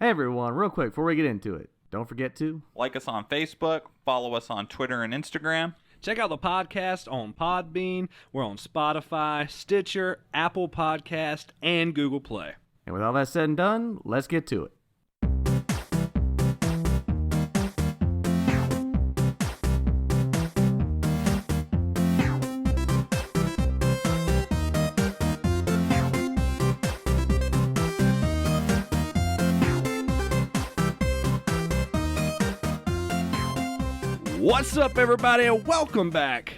Hey everyone, real quick before we get into it, don't forget to like us on Facebook, follow us on Twitter and Instagram. Check out the podcast on Podbean. We're on Spotify, Stitcher, Apple Podcast, and Google Play. And with all that said and done, let's get to it. What's up, everybody, and welcome back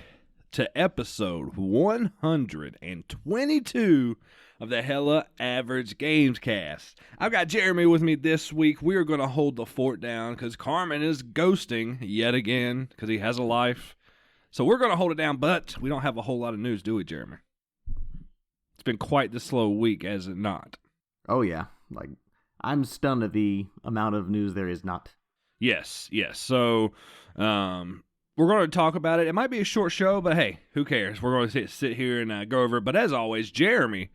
to episode 122 of the Hella Average Gamescast. I've got Jeremy with me this week. We are going to hold the fort down because Carmen is ghosting yet again because he has a life. So we're going to hold it down, but we don't have a whole lot of news, do we, Jeremy? It's been quite the slow week, has it not? Oh yeah, I'm stunned at the amount of news there is not. Yes. So, we're going to talk about it. It might be a short show, but hey, who cares? We're going to sit here and go over it. But as always, Jeremy,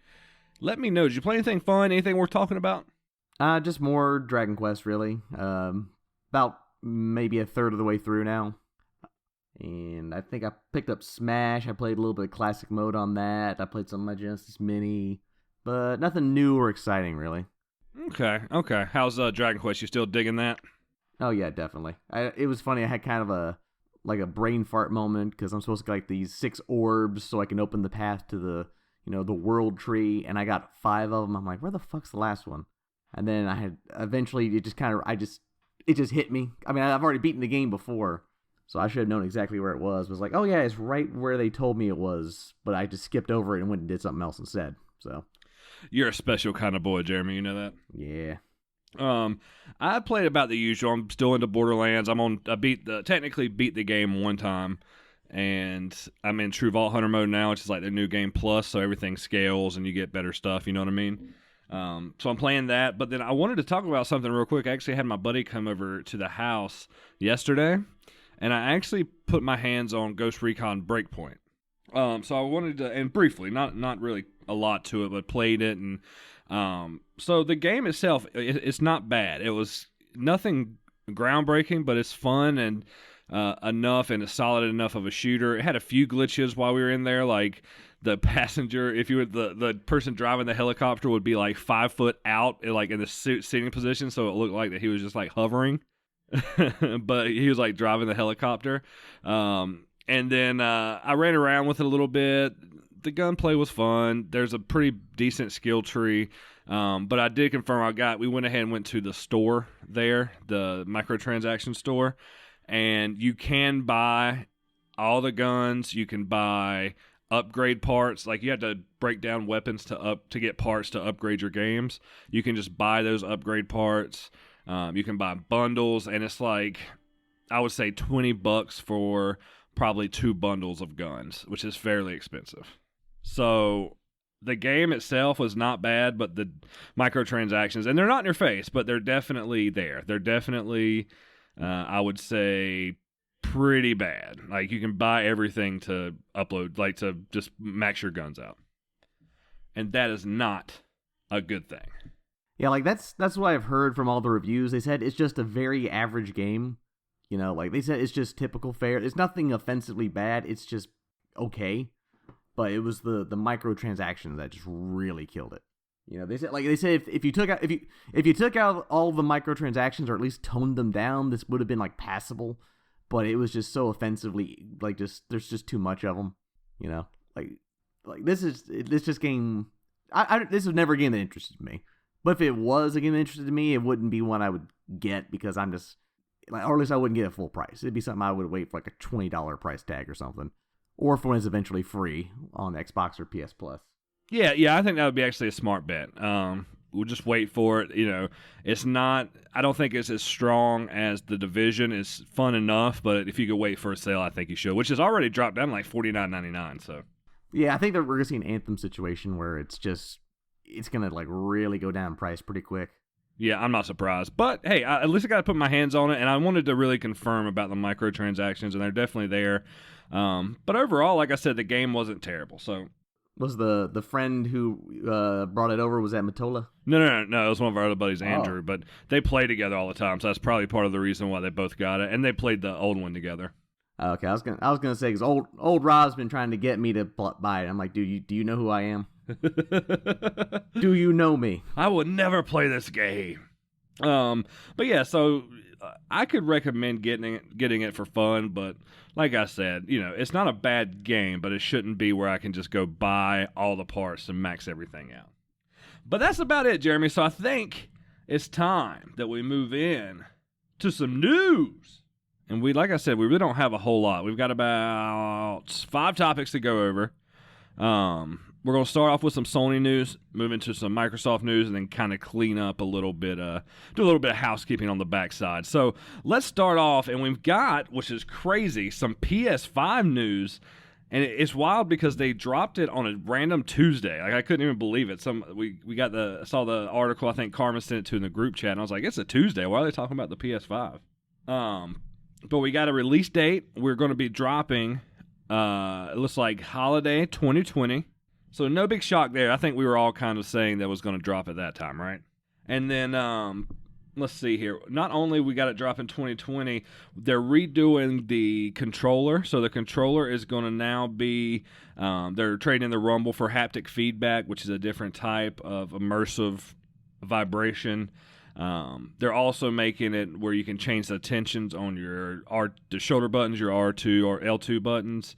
let me know. Did you play anything fun? Anything worth talking about? Just more Dragon Quest, really. About maybe a third of the way through now. And I think I picked up Smash. I played a little bit of classic mode on that. I played some of my Genesis Mini. But nothing new or exciting, really. Okay. How's Dragon Quest? You still digging that? Oh yeah, definitely. It was funny. I had kind of a brain fart moment because I'm supposed to get these 6 orbs so I can open the path to the world tree, and I got 5 of them. I'm like, where the fuck's the last one? And then I had eventually it just hit me. I mean, I've already beaten the game before, so I should have known exactly where it was. It was like, oh yeah, it's right where they told me it was, but I just skipped over it and went and did something else instead. So you're a special kind of boy, Jeremy. You know that? Yeah. I played about the usual. I'm still into Borderlands. Technically beat the game one time, and I'm in True Vault Hunter mode now, which is like the new game plus, so everything scales and you get better stuff. You know what I mean? So I'm playing that, but then I wanted to talk about something real quick. I actually had my buddy come over to the house yesterday, and I actually put my hands on Ghost Recon Breakpoint. So I wanted to, and briefly, not really a lot to it, but played it, and so the game itself, it's not bad. It was nothing groundbreaking, but it's fun and enough, and it's solid enough of a shooter. It had a few glitches while we were in there, like the passenger, if you were the person driving the helicopter would be like 5 foot out, like in the sitting position, so it looked like that he was just like hovering, but he was like driving the helicopter. And then I ran around with it a little bit. The gunplay was fun. There's a pretty decent skill tree. But I did confirm we went ahead and went to the store there, the microtransaction store, and you can buy all the guns. You can buy upgrade parts. Like you have to break down weapons to get parts to upgrade your games. You can just buy those upgrade parts. You can buy bundles, and it's like, I would say $20 for probably 2 bundles of guns, which is fairly expensive. So the game itself was not bad, but the microtransactions, and they're not in your face, but they're definitely there. They're definitely, I would say, pretty bad. Like you can buy everything to upload, like to just max your guns out. And that is not a good thing. Yeah, like that's what I've heard from all the reviews. They said it's just a very average game. Like they said, it's just typical fare. It's nothing offensively bad. It's just okay. But it was the microtransactions that just really killed it. They said if you took out all the microtransactions, or at least toned them down, this would have been like passable. But it was just so offensively, like there's just too much of them. Like this game. This was never a game that interested me. But if it was a game that interested me, it wouldn't be one I would get because I'm just or at least I wouldn't get a full price. It'd be something I would wait for like a $20 price tag or something. Or for when it's eventually free on Xbox or PS Plus. Yeah, I think that would be actually a smart bet. We'll just wait for it. It's not, I don't think it's as strong as The Division. It's fun enough, but if you could wait for a sale, I think you should, which has already dropped down to like $49.99. So yeah, I think that we're going to see an Anthem situation where it's going to like really go down in price pretty quick. Yeah, I'm not surprised. But, hey, at least I got to put my hands on it, and I wanted to really confirm about the microtransactions, and they're definitely there. But overall, like I said, the game wasn't terrible. So Was the friend who brought it over, was that Matola? No. It was one of our other buddies, Andrew. But they play together all the time, so that's probably part of the reason why they both got it. And they played the old one together. Okay, I was gonna say, because old Rob's been trying to get me to buy it. I'm like, dude, do you know who I am? Do you know me? I would never play this game. But yeah, so I could recommend getting it for fun, but like I said, it's not a bad game, but it shouldn't be where I can just go buy all the parts and max everything out. But that's about it, Jeremy. So I think it's time that we move in to some news. And like I said, we really don't have a whole lot. We've got about 5 topics to go over. We're going to start off with some Sony news, move into some Microsoft news, and then kind of clean up a little bit, do a little bit of housekeeping on the backside. So let's start off, and we've got, which is crazy, some PS5 news, and it's wild because they dropped it on a random Tuesday. Like, I couldn't even believe it. Saw the article, I think Carmen sent it to in the group chat, and I was like, it's a Tuesday. Why are they talking about the PS5? But we got a release date. We're going to be dropping, it looks like holiday 2020. So no big shock there. I think we were all kind of saying that was going to drop at that time, right? And then, let's see here. Not only we got it drop in 2020, they're redoing the controller. So the controller is going to now be, they're trading the Rumble for haptic feedback, which is a different type of immersive vibration. They're also making it where you can change the tensions on the shoulder buttons, your R2 or L2 buttons.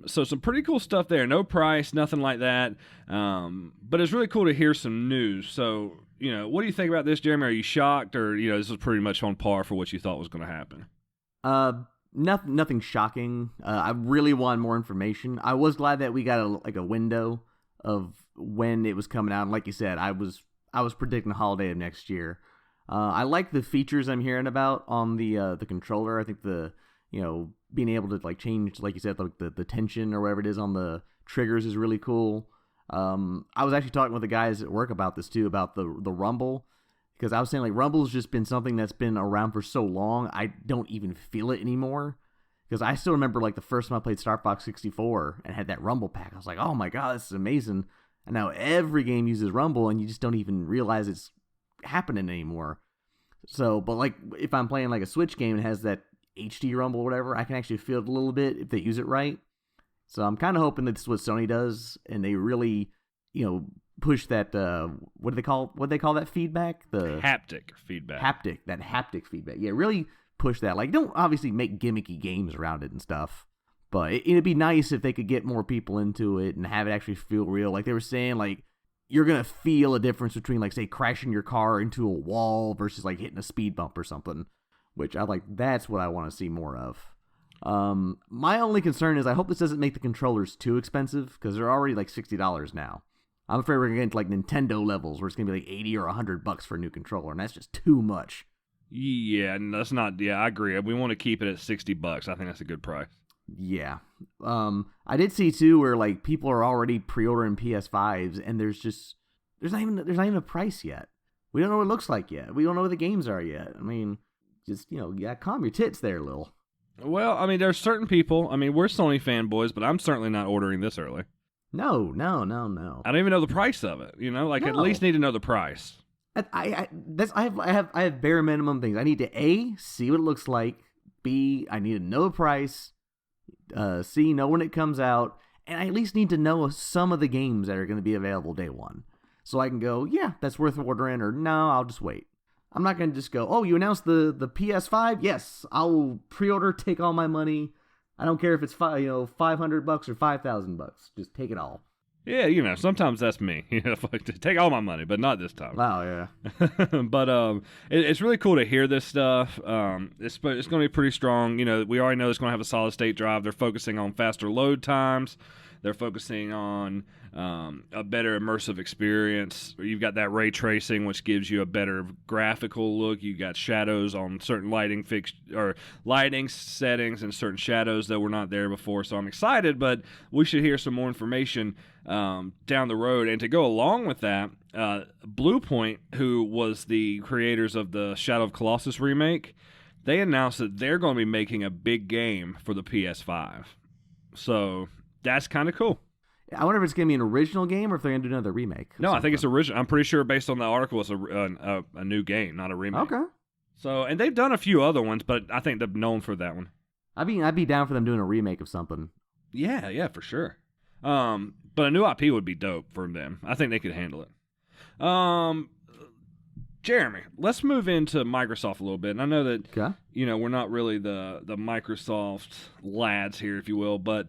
So some pretty cool stuff there. No price, nothing like that. But it's really cool to hear some news. So, what do you think about this, Jeremy? Are you shocked, or, this is pretty much on par for what you thought was going to happen? Nothing shocking. I really want more information. I was glad that we got a window of when it was coming out. And like you said, I was predicting the holiday of next year. I like the features I'm hearing about on the controller. I think being able to change, like you said, the tension or whatever it is on the triggers is really cool. I was actually talking with the guys at work about this too, about the Rumble, because I was saying Rumble's just been something that's been around for so long, I don't even feel it anymore. Because I still remember the first time I played Star Fox 64 and had that Rumble pack. I was like, oh my god, this is amazing. And now every game uses Rumble, and you just don't even realize it's happening anymore. So, but if I'm playing a Switch game and has that HD Rumble or whatever, I can actually feel it a little bit if they use it right. So I'm kind of hoping that's what Sony does, and they really, push that, what do they call that feedback? The haptic feedback. Haptic feedback. Yeah, really push that. Don't obviously make gimmicky games around it and stuff, but it'd be nice if they could get more people into it and have it actually feel real. Like they were saying, you're going to feel a difference between, say, crashing your car into a wall versus, hitting a speed bump or something. Which that's what I want to see more of. My only concern is I hope this doesn't make the controllers too expensive, because they're already $60 now. I'm afraid we're going to get into Nintendo levels where it's going to be $80 or $100 for a new controller, and that's just too much. Yeah, that's not. Yeah, I agree. We want to keep it at $60. I think that's a good price. Yeah. I did see too where people are already pre-ordering PS5s, and there's not even a price yet. We don't know what it looks like yet. We don't know what the games are yet. I mean, just, calm your tits there a little. Well, I mean, there's certain people. I mean, we're Sony fanboys, but I'm certainly not ordering this early. No. I don't even know the price of it. At least need to know the price. I have bare minimum things. I need to A, see what it looks like. B, I need to know the price. C, know when it comes out. And I at least need to know some of the games that are going to be available day one. So I can go, yeah, that's worth ordering, or no, I'll just wait. I'm not going to just go, oh, you announced the PS5? Yes, I'll pre-order, take all my money. I don't care if it's $500 or $5,000. Just take it all. Yeah, sometimes that's me. Take all my money, but not this time. Wow, yeah. But it's really cool to hear this stuff. It's going to be pretty strong. We already know it's going to have a solid state drive. They're focusing on faster load times. They're focusing on a better immersive experience. You've got that ray tracing, which gives you a better graphical look. You've got shadows on certain lighting settings and certain shadows that were not there before. So I'm excited, but we should hear some more information down the road. And to go along with that, Bluepoint, who was the creators of the Shadow of Colossus remake, they announced that they're going to be making a big game for the PS5. So that's kind of cool. I wonder if it's going to be an original game or if they're going to do another remake. No, I think it's original. I'm pretty sure based on the article, it's a new game, not a remake. Okay. So, and they've done a few other ones, but I think they're known for that one. I'd be down for them doing a remake of something. Yeah, for sure. But a new IP would be dope for them. I think they could handle it. Jeremy, let's move into Microsoft a little bit. And I know that we're not really the Microsoft lads here, if you will, but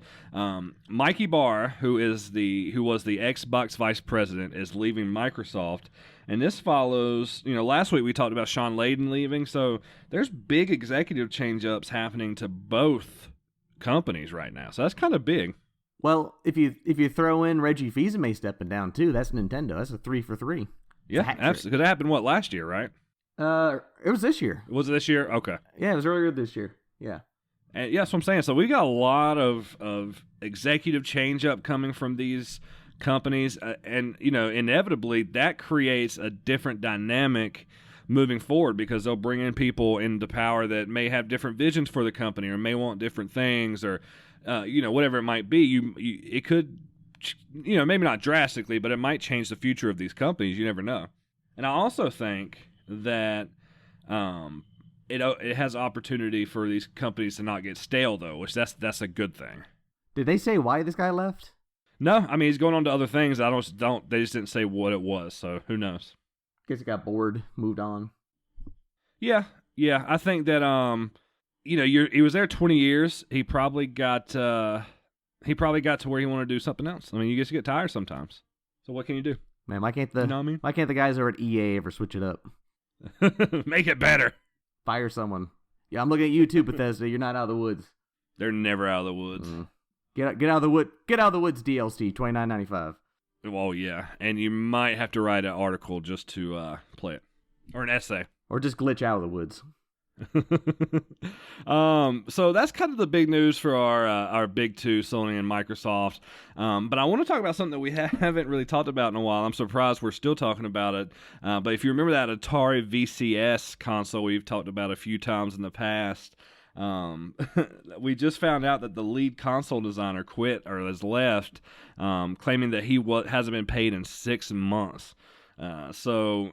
Mike Ybarra, who was the Xbox vice president, is leaving Microsoft. And this follows, last week we talked about Sean Layden leaving, so there's big executive change-ups happening to both companies right now. So that's kind of big. Well, if you throw in Reggie Fils-Aimé stepping down too, that's Nintendo. That's a 3 for 3. Yeah, absolutely. Because it happened, last year, right? It was this year. Was it this year? Okay. Yeah, it was earlier this year. Yeah. And yeah, that's what I'm saying. So we got a lot of executive change-up coming from these companies, and inevitably that creates a different dynamic moving forward because they'll bring in people into power that may have different visions for the company or may want different things or whatever it might be. It could, maybe not drastically, but it might change the future of these companies. You never know. And I also think that it has opportunity for these companies to not get stale, though, which that's a good thing. Did they say why this guy left? No, I mean he's going on to other things. They just didn't say what it was, so who knows? Guess he got bored, moved on. Yeah. I think that he was there 20 years. He probably got to where he wanted to do something else. I mean, you just get tired sometimes. So what can you do? Man, why can't the guys over at EA ever switch it up? Make it better. Fire someone. Yeah, I'm looking at you too, Bethesda. You're not out of the woods. They're never out of the woods. Get out of the wood. Get out of the woods. DLC $29.95. Well, yeah, and you might have to write an article just to play it, or an essay, or just glitch out of the woods. So that's kind of the big news for our big two, Sony and Microsoft. But I want to talk about something that we haven't really talked about in a while. I'm surprised we're still talking about it. But if you remember that Atari VCS console we've talked about a few times in the past, we just found out that the lead console designer quit or has left, claiming that he hasn't been paid in 6 months. So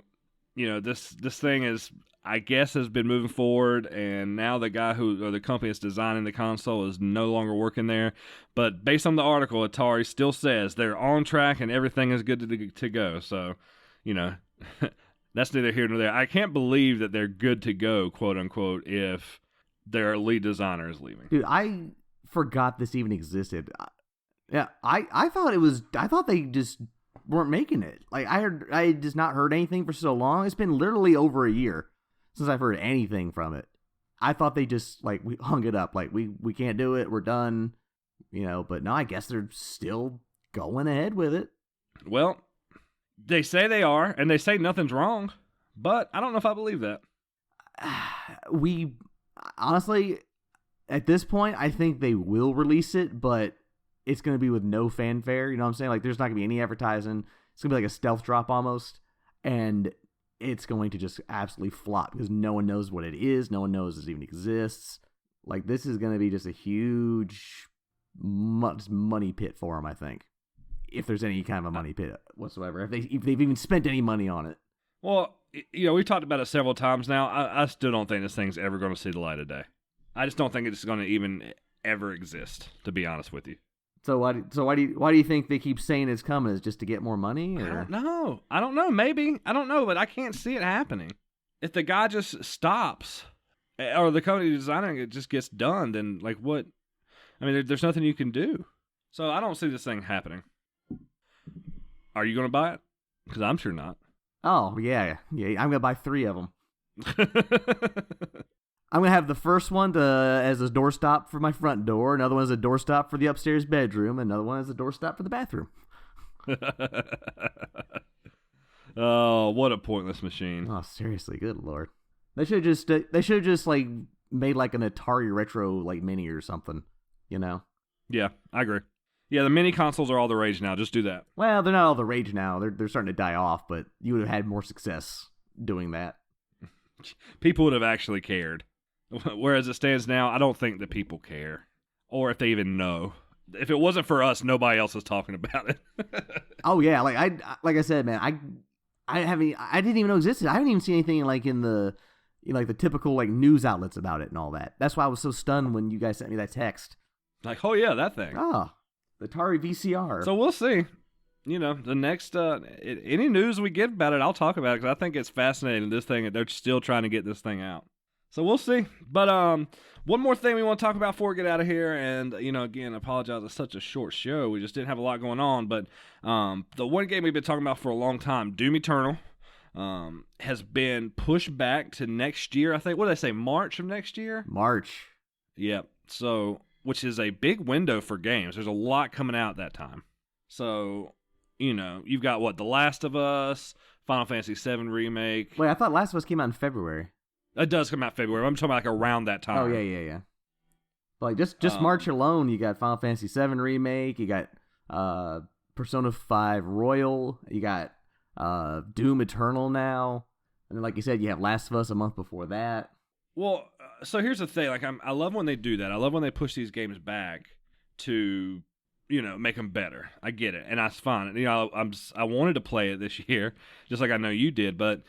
this thing is, I guess, has been moving forward, and now the guy the company that's designing the console is no longer working there. But based on the article, Atari still says they're on track and everything is good to go. So, that's neither here nor there. I can't believe that they're good to go, quote unquote, if their lead designer is leaving. Dude, I forgot this even existed. Yeah, I thought they just weren't making it. Like I just not heard anything for so long. It's been literally over a year since I've heard anything from it. I thought they just we hung it up. Like we can't do it. We're done. But no, I guess they're still going ahead with it. Well, they say they are, and they say nothing's wrong, but I don't know if I believe that. Honestly, at this point, I think they will release it, but it's going to be with no fanfare. You know what I'm saying? Like, there's not going to be any advertising. It's going to be like a stealth drop almost, and it's going to just absolutely flop because no one knows what it is. No one knows it even exists. Like, this is going to be just a huge money pit for them, I think, if there's any kind of a money pit whatsoever. If they've even spent any money on it. Well, we've talked about it several times now. I still don't think this thing's ever going to see the light of day. I just don't think it's going to even ever exist, to be honest with you. So why do you think they keep saying it's coming? Is just to get more money? Or? I don't know. Maybe. I don't know, but I can't see it happening. If the guy just stops, or the company designing it just gets done, then what? I mean, there's nothing you can do. So I don't see this thing happening. Are you going to buy it? Because I'm sure not. Oh, yeah. I'm going to buy 3 of them. I'm going to have the first one as a doorstop for my front door, another one as a doorstop for the upstairs bedroom, another one as a doorstop for the bathroom. Oh, what a pointless machine. Oh, seriously, good lord. They should have just made like an Atari Retro mini or something, Yeah, I agree. Yeah, the mini consoles are all the rage now. Just do that. Well, they're not all the rage now. They're starting to die off, but you would have had more success doing that. People would have actually cared. Whereas it stands now, I don't think that people care. Or if they even know. if it wasn't for us, nobody else is talking about it. Oh yeah, like I said, man, I didn't even know it existed. I haven't even seen anything like in the like the typical like news outlets about it and all that. That's why I was so stunned when you guys sent me that text. Like, oh yeah, that thing. Oh, the Atari VCR. So we'll see. The next any news we get about it, I'll talk about it because I think it's fascinating. This thing, they're still trying to get this thing out. So we'll see. But one more thing we want to talk about before we get out of here, and again, I apologize, it's such a short show. We just didn't have a lot going on. But the one game we've been talking about for a long time, Doom Eternal, has been pushed back to next year. I think, what did I say, March of next year? March. Yep. So, which is a big window for games. There's a lot coming out that time. So, you've got what, The Last of Us, Final Fantasy VII Remake. Wait, I thought Last of Us came out in February. It does come out February. I'm talking about like around that time. Oh yeah. Like just March alone, you got Final Fantasy VII Remake, you got Persona 5 Royal, you got Doom Eternal now, and then like you said, you have Last of Us a month before that. Well, so here's the thing. Like I love when they do that. I love when they push these games back to make them better. I get it, and that's fine. I wanted to play it this year, just like I know you did, but.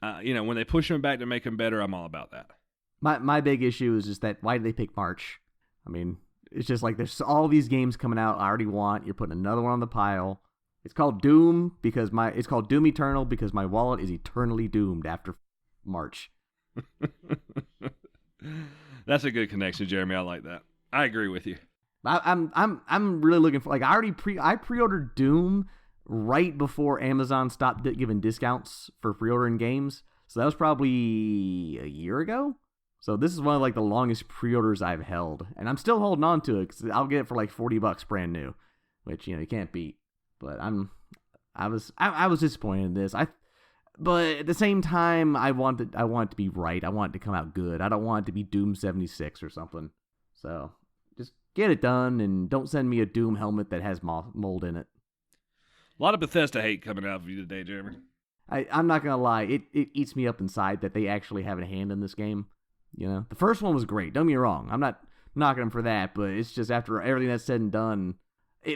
When they push them back to make them better, I'm all about that. My big issue is just that why did they pick March? I mean, it's just like there's all these games coming out I already want. You're putting another one on the pile. It's called Doom it's called Doom Eternal because my wallet is eternally doomed after March. That's a good connection, Jeremy. I like that. I agree with you. I'm really looking for I pre-ordered Doom right before Amazon stopped giving discounts for pre-ordering games. So that was probably a year ago. So this is one of like the longest pre-orders I've held. And I'm still holding on to it because I'll get it for like $40 brand new, which, you can't beat. But I was disappointed in this. But at the same time, I want it to be right. I want it to come out good. I don't want it to be Doom 76 or something. So just get it done and don't send me a Doom helmet that has mold in it. A lot of Bethesda hate coming out of you today, Jeremy. I'm not going to lie. It eats me up inside that they actually have a hand in this game. The first one was great. Don't get me wrong. I'm not knocking them for that, but it's just after everything that's said and done,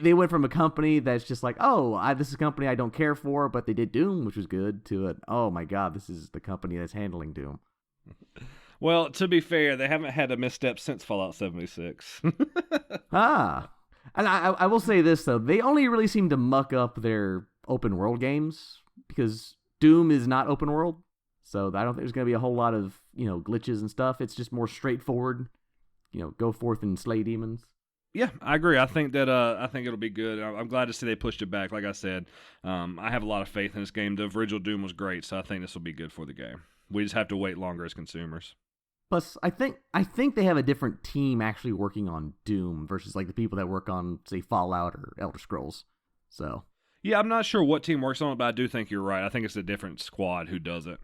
they went from a company that's just like, this is a company I don't care for, but they did Doom, which was good, to oh my God, this is the company that's handling Doom. Well, to be fair, they haven't had a misstep since Fallout 76. And I will say this, though. They only really seem to muck up their open world games because Doom is not open world. So I don't think there's going to be a whole lot of, glitches and stuff. It's just more straightforward, go forth and slay demons. Yeah, I agree. I think that I think it'll be good. I'm glad to see they pushed it back. Like I said, I have a lot of faith in this game. The original Doom was great, so I think this will be good for the game. We just have to wait longer as consumers. Plus, I think they have a different team actually working on Doom versus like the people that work on, say, Fallout or Elder Scrolls. So yeah, I'm not sure what team works on it, but I do think you're right. I think it's a different squad who does it.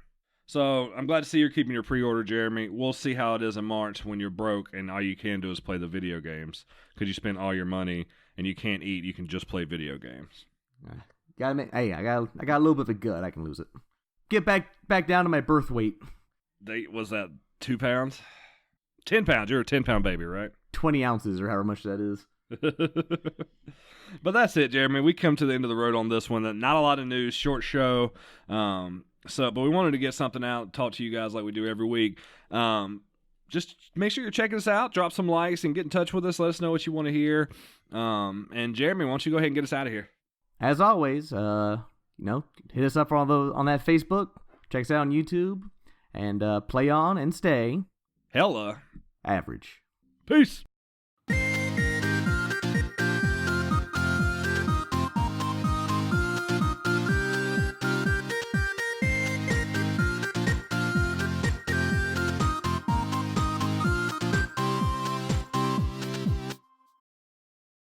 So I'm glad to see you're keeping your pre-order, Jeremy. We'll see how it is in March when you're broke and all you can do is play the video games because you spend all your money and you can't eat. You can just play video games. I got a little bit of a gut. I can lose it. Get back down to my birth weight. Was that 2 pounds? 10 pounds. You're a 10-pound baby, right? 20 ounces or however much that is. But that's it, Jeremy. We come to the end of the road on this one. Not a lot of news, short show. But we wanted to get something out, talk to you guys like we do every week. Just make sure you're checking us out. Drop some likes and get in touch with us. Let us know what you want to hear. And Jeremy, why don't you go ahead and get us out of here? As always, hit us up on that Facebook. Check us out on YouTube. And play on and stay Hella average. Peace.